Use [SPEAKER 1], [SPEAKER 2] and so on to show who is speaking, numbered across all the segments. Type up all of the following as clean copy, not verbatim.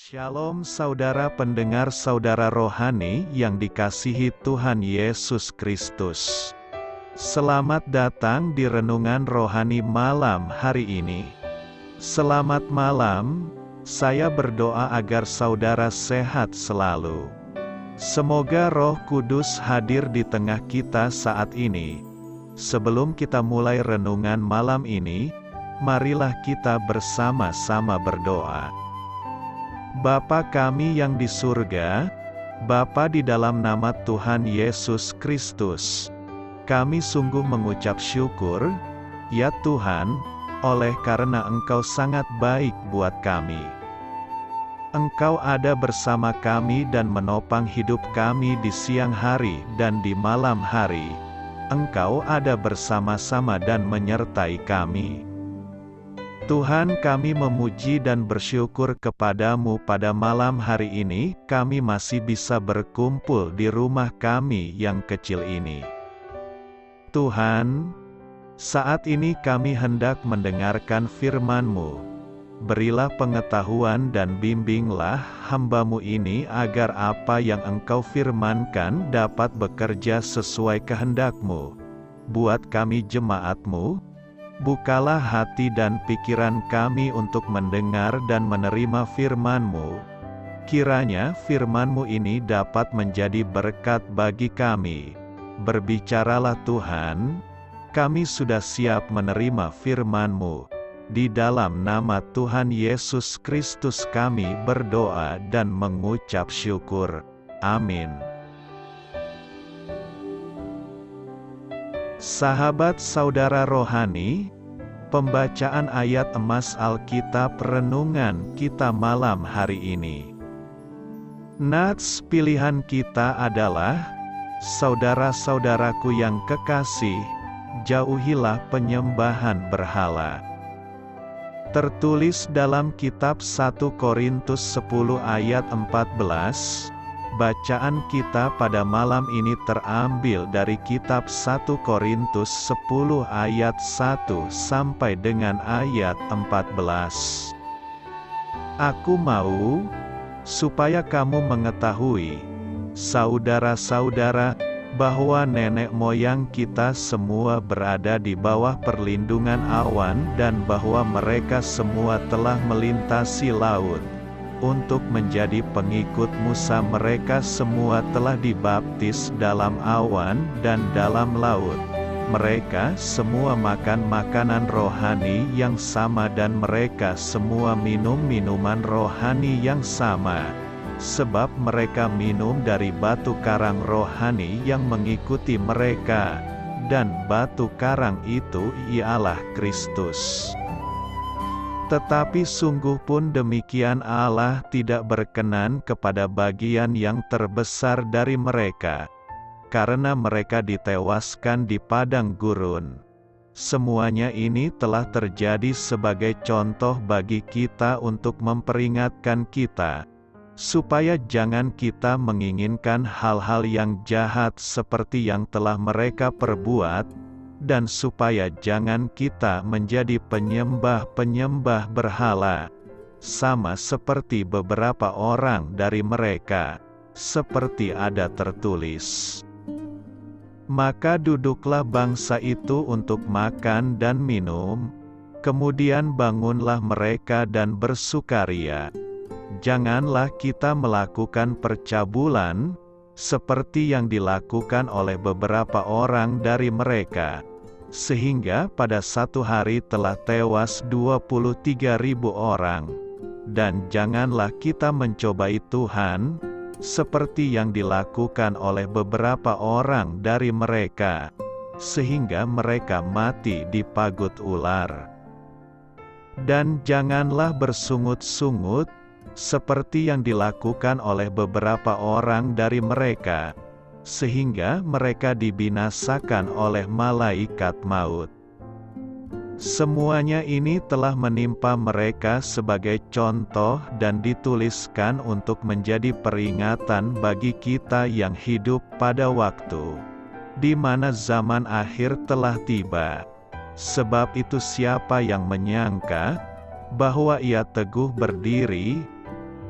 [SPEAKER 1] Shalom saudara pendengar saudara rohani yang dikasihi Tuhan Yesus Kristus. Selamat datang di renungan rohani malam hari ini. Selamat malam, saya berdoa agar saudara sehat selalu. Semoga Roh Kudus hadir di tengah kita saat ini. Sebelum kita mulai renungan malam ini, marilah kita bersama-sama berdoa. Bapa kami yang di surga, Bapa di dalam nama Tuhan Yesus Kristus, kami sungguh mengucap syukur, ya Tuhan, oleh karena Engkau sangat baik buat kami. Engkau ada bersama kami dan menopang hidup kami di siang hari dan di malam hari. Engkau ada bersama-sama dan menyertai kami. Tuhan, kami memuji dan bersyukur kepadamu pada malam hari ini, kami masih bisa berkumpul di rumah kami yang kecil ini. Tuhan, saat ini kami hendak mendengarkan firman-Mu. Berilah pengetahuan dan bimbinglah hamba-Mu ini agar apa yang Engkau firmankan dapat bekerja sesuai kehendak-Mu. Buat kami jemaat-Mu, bukalah hati dan pikiran kami untuk mendengar dan menerima firman-Mu. Kiranya firman-Mu ini dapat menjadi berkat bagi kami. Berbicaralah Tuhan, kami sudah siap menerima firman-Mu. Di dalam nama Tuhan Yesus Kristus kami berdoa dan mengucap syukur. Amin. Sahabat saudara rohani, pembacaan ayat emas Alkitab renungan kita malam hari ini. Nats pilihan kita adalah, saudara-saudaraku yang kekasih, jauhilah penyembahan berhala. Tertulis dalam kitab 1 Korintus 10 ayat 14, bacaan kita pada malam ini terambil dari kitab 1 Korintus 10 ayat 1 sampai dengan ayat 14. Aku mau, supaya kamu mengetahui, saudara-saudara, bahwa nenek moyang kita semua berada di bawah perlindungan awan dan bahwa mereka semua telah melintasi laut. Untuk menjadi pengikut Musa mereka semua telah dibaptis dalam awan dan dalam laut. Mereka semua makan makanan rohani yang sama dan mereka semua minum minuman rohani yang sama. Sebab mereka minum dari batu karang rohani yang mengikuti mereka, dan batu karang itu ialah Kristus. Tetapi sungguh pun demikian Allah tidak berkenan kepada bagian yang terbesar dari mereka, karena mereka ditewaskan di padang gurun. Semuanya ini telah terjadi sebagai contoh bagi kita untuk memperingatkan kita, supaya jangan kita menginginkan hal-hal yang jahat seperti yang telah mereka perbuat, dan supaya jangan kita menjadi penyembah-penyembah berhala, sama seperti beberapa orang dari mereka, seperti ada tertulis. Maka duduklah bangsa itu untuk makan dan minum, kemudian bangunlah mereka dan bersukaria. Janganlah kita melakukan percabulan, seperti yang dilakukan oleh beberapa orang dari mereka, sehingga pada satu hari telah tewas 23.000 orang. Dan janganlah kita mencobai Tuhan, seperti yang dilakukan oleh beberapa orang dari mereka, sehingga mereka mati dipagut ular. Dan janganlah bersungut-sungut, seperti yang dilakukan oleh beberapa orang dari mereka, sehingga mereka dibinasakan oleh malaikat maut. Semuanya ini telah menimpa mereka sebagai contoh dan dituliskan untuk menjadi peringatan bagi kita yang hidup pada waktu di mana zaman akhir telah tiba. Sebab itu siapa yang menyangka bahwa ia teguh berdiri,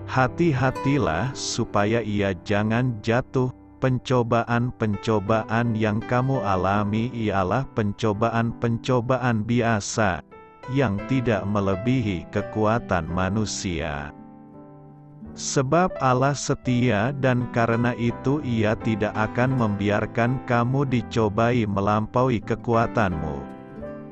[SPEAKER 1] Hati-hatilah supaya ia jangan jatuh. Pencobaan-pencobaan yang kamu alami ialah pencobaan-pencobaan biasa, yang tidak melebihi kekuatan manusia. Sebab Allah setia dan karena itu Ia tidak akan membiarkan kamu dicobai melampaui kekuatanmu.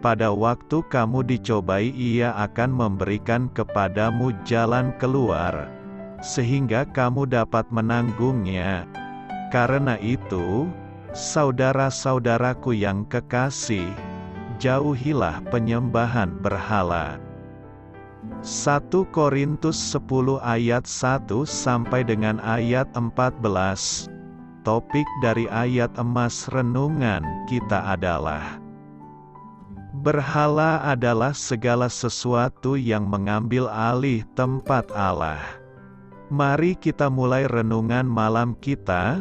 [SPEAKER 1] Pada waktu kamu dicobai Ia akan memberikan kepadamu jalan keluar, sehingga kamu dapat menanggungnya. Karena itu, saudara-saudaraku yang kekasih, jauhilah penyembahan berhala. 1 Korintus 10 ayat 1 sampai dengan ayat 14. Topik dari ayat emas renungan kita adalah: berhala adalah segala sesuatu yang mengambil alih tempat Allah. Mari kita mulai renungan malam kita.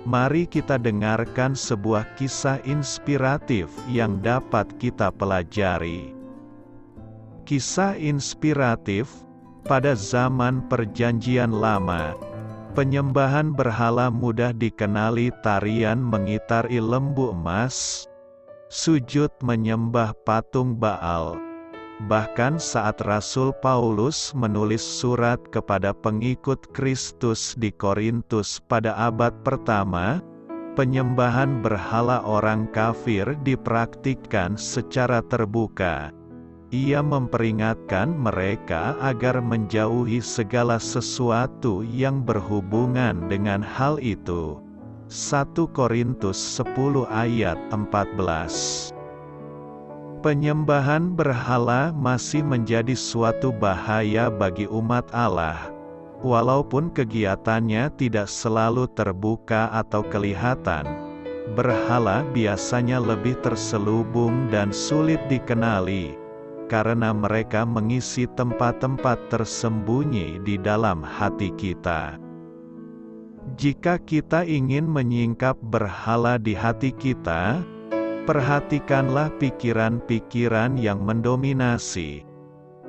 [SPEAKER 1] Mari kita dengarkan sebuah kisah inspiratif yang dapat kita pelajari. Kisah inspiratif, pada zaman Perjanjian Lama, penyembahan berhala mudah dikenali tarian mengitari lembu emas, sujud menyembah patung Baal. Bahkan saat Rasul Paulus menulis surat kepada pengikut Kristus di Korintus pada abad pertama, penyembahan berhala orang kafir dipraktikkan secara terbuka. Ia memperingatkan mereka agar menjauhi segala sesuatu yang berhubungan dengan hal itu. 1 Korintus 10 ayat 14. Penyembahan berhala masih menjadi suatu bahaya bagi umat Allah. Walaupun kegiatannya tidak selalu terbuka atau kelihatan, berhala biasanya lebih terselubung dan sulit dikenali, karena mereka mengisi tempat-tempat tersembunyi di dalam hati kita. Jika kita ingin menyingkap berhala di hati kita, perhatikanlah pikiran-pikiran yang mendominasi,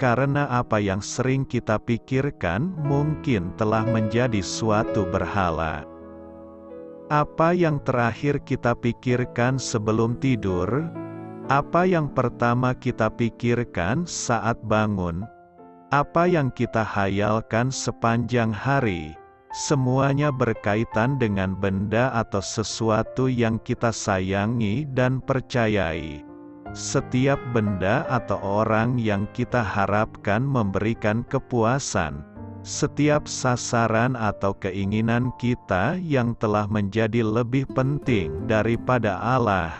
[SPEAKER 1] karena apa yang sering kita pikirkan mungkin telah menjadi suatu berhala. Apa yang terakhir kita pikirkan sebelum tidur? Apa yang pertama kita pikirkan saat bangun? Apa yang kita hayalkan sepanjang hari? Semuanya berkaitan dengan benda atau sesuatu yang kita sayangi dan percayai. Setiap benda atau orang yang kita harapkan memberikan kepuasan, setiap sasaran atau keinginan kita yang telah menjadi lebih penting daripada Allah,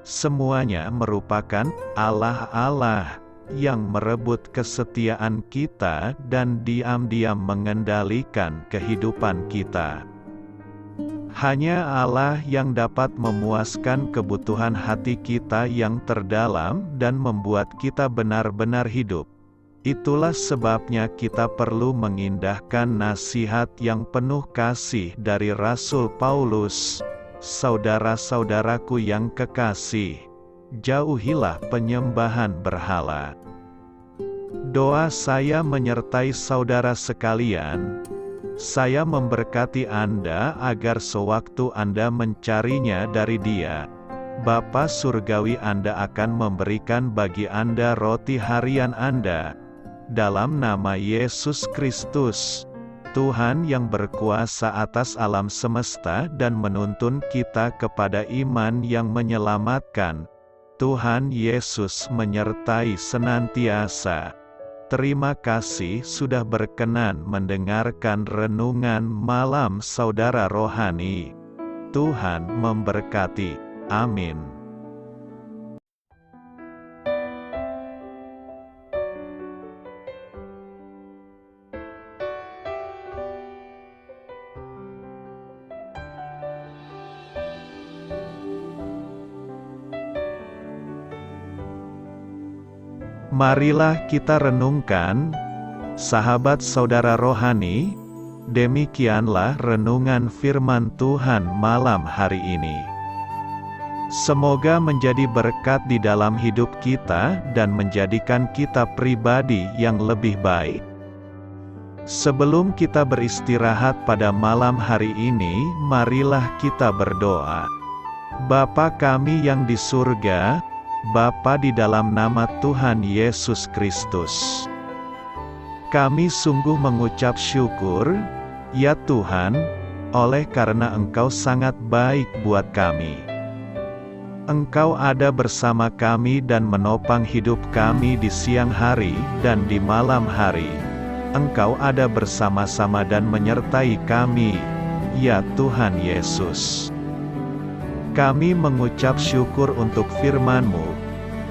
[SPEAKER 1] semuanya merupakan Allah-Allah yang merebut kesetiaan kita dan diam-diam mengendalikan kehidupan kita. Hanya Allah yang dapat memuaskan kebutuhan hati kita yang terdalam dan membuat kita benar-benar hidup. Itulah sebabnya kita perlu mengindahkan nasihat yang penuh kasih dari Rasul Paulus. Saudara-saudaraku yang kekasih, jauhilah penyembahan berhala. Doa saya menyertai saudara sekalian. Saya memberkati Anda agar sewaktu Anda mencarinya dari Dia, Bapa Surgawi Anda akan memberikan bagi Anda roti harian Anda. Dalam nama Yesus Kristus, Tuhan yang berkuasa atas alam semesta dan menuntun kita kepada iman yang menyelamatkan, Tuhan Yesus menyertai senantiasa. Terima kasih sudah berkenan mendengarkan renungan malam saudara rohani. Tuhan memberkati. Amin. Marilah kita renungkan, sahabat saudara rohani, demikianlah renungan firman Tuhan malam hari ini. Semoga menjadi berkat di dalam hidup kita dan menjadikan kita pribadi yang lebih baik. Sebelum kita beristirahat pada malam hari ini, marilah kita berdoa. Bapa kami yang di surga, Bapa di dalam nama Tuhan Yesus Kristus, kami sungguh mengucap syukur, ya Tuhan, oleh karena Engkau sangat baik buat kami. Engkau ada bersama kami dan menopang hidup kami di siang hari dan di malam hari. Engkau ada bersama-sama dan menyertai kami, ya Tuhan Yesus. Kami mengucap syukur untuk firman-Mu,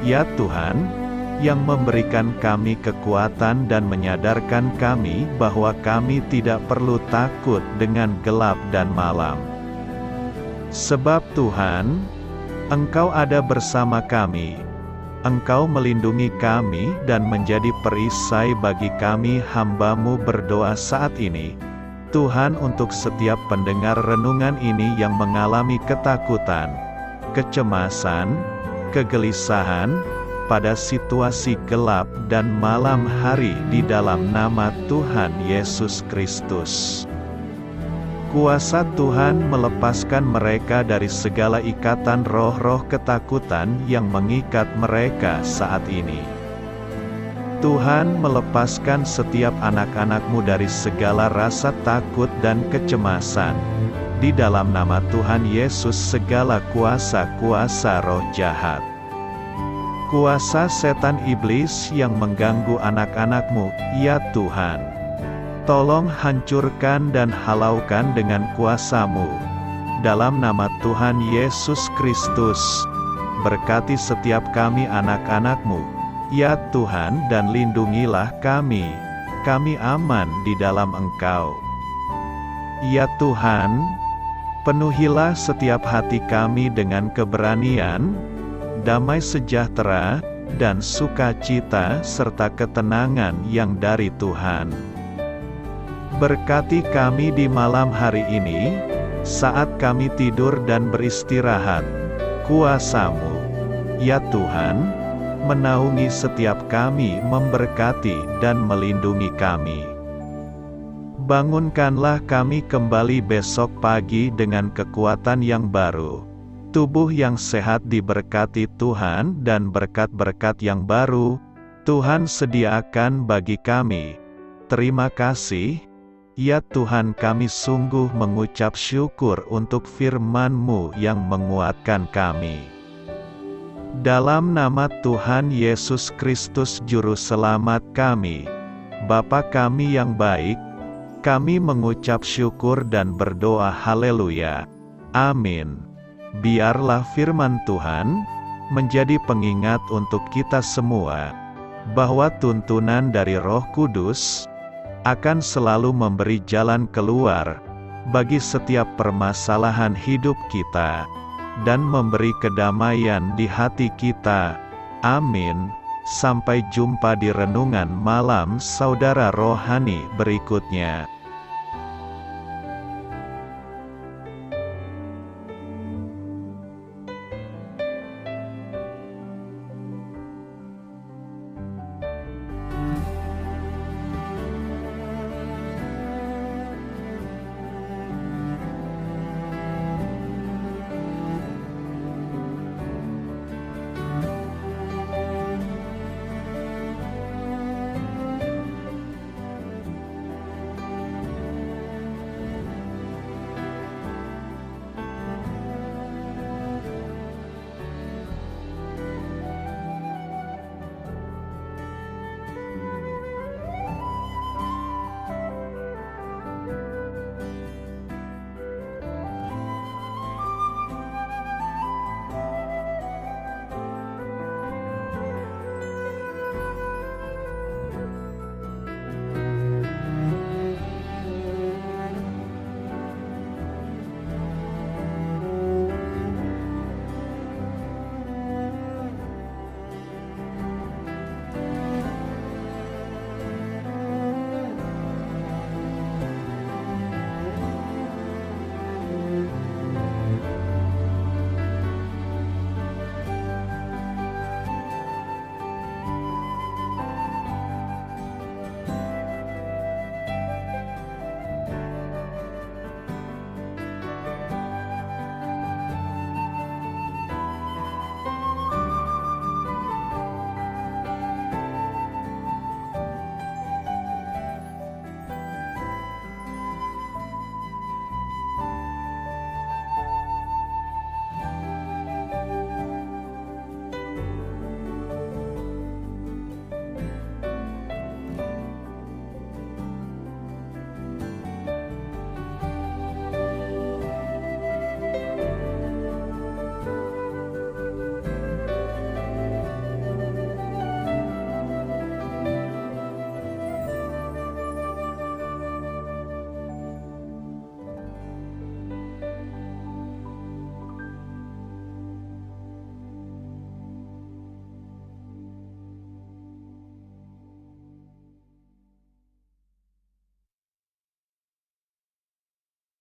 [SPEAKER 1] ya Tuhan, yang memberikan kami kekuatan dan menyadarkan kami bahwa kami tidak perlu takut dengan gelap dan malam. Sebab Tuhan, Engkau ada bersama kami. Engkau melindungi kami dan menjadi perisai bagi kami hamba-Mu berdoa saat ini. Tuhan, untuk setiap pendengar renungan ini yang mengalami ketakutan, kecemasan, kegelisahan, pada situasi gelap dan malam hari di dalam nama Tuhan Yesus Kristus. Kuasa Tuhan melepaskan mereka dari segala ikatan roh-roh ketakutan yang mengikat mereka saat ini. Tuhan melepaskan setiap anak-anak-Mu dari segala rasa takut dan kecemasan. Di dalam nama Tuhan Yesus segala kuasa-kuasa roh jahat, kuasa setan iblis yang mengganggu anak-anak-Mu, ya Tuhan, tolong hancurkan dan halaukan dengan kuasa-Mu. Dalam nama Tuhan Yesus Kristus, berkati setiap kami anak-anak-Mu, ya Tuhan, dan lindungilah kami. Kami aman di dalam Engkau. Ya Tuhan, penuhilah setiap hati kami dengan keberanian, damai sejahtera, dan sukacita serta ketenangan yang dari Tuhan. Berkati kami di malam hari ini, saat kami tidur dan beristirahat. Kuasa-Mu, ya Tuhan, menaungi setiap kami, memberkati dan melindungi kami. Bangunkanlah kami kembali besok pagi dengan kekuatan yang baru, tubuh yang sehat diberkati Tuhan, dan berkat-berkat yang baru Tuhan sediakan bagi kami. Terima kasih, ya Tuhan, kami sungguh mengucap syukur untuk firman-Mu yang menguatkan kami. Dalam nama Tuhan Yesus Kristus Juru Selamat kami, Bapa kami yang baik, kami mengucap syukur dan berdoa haleluya. Amin. Biarlah firman Tuhan menjadi pengingat untuk kita semua, bahwa tuntunan dari Roh Kudus akan selalu memberi jalan keluar bagi setiap permasalahan hidup kita, dan memberi kedamaian di hati kita. Amin. Sampai jumpa di renungan malam saudara rohani berikutnya.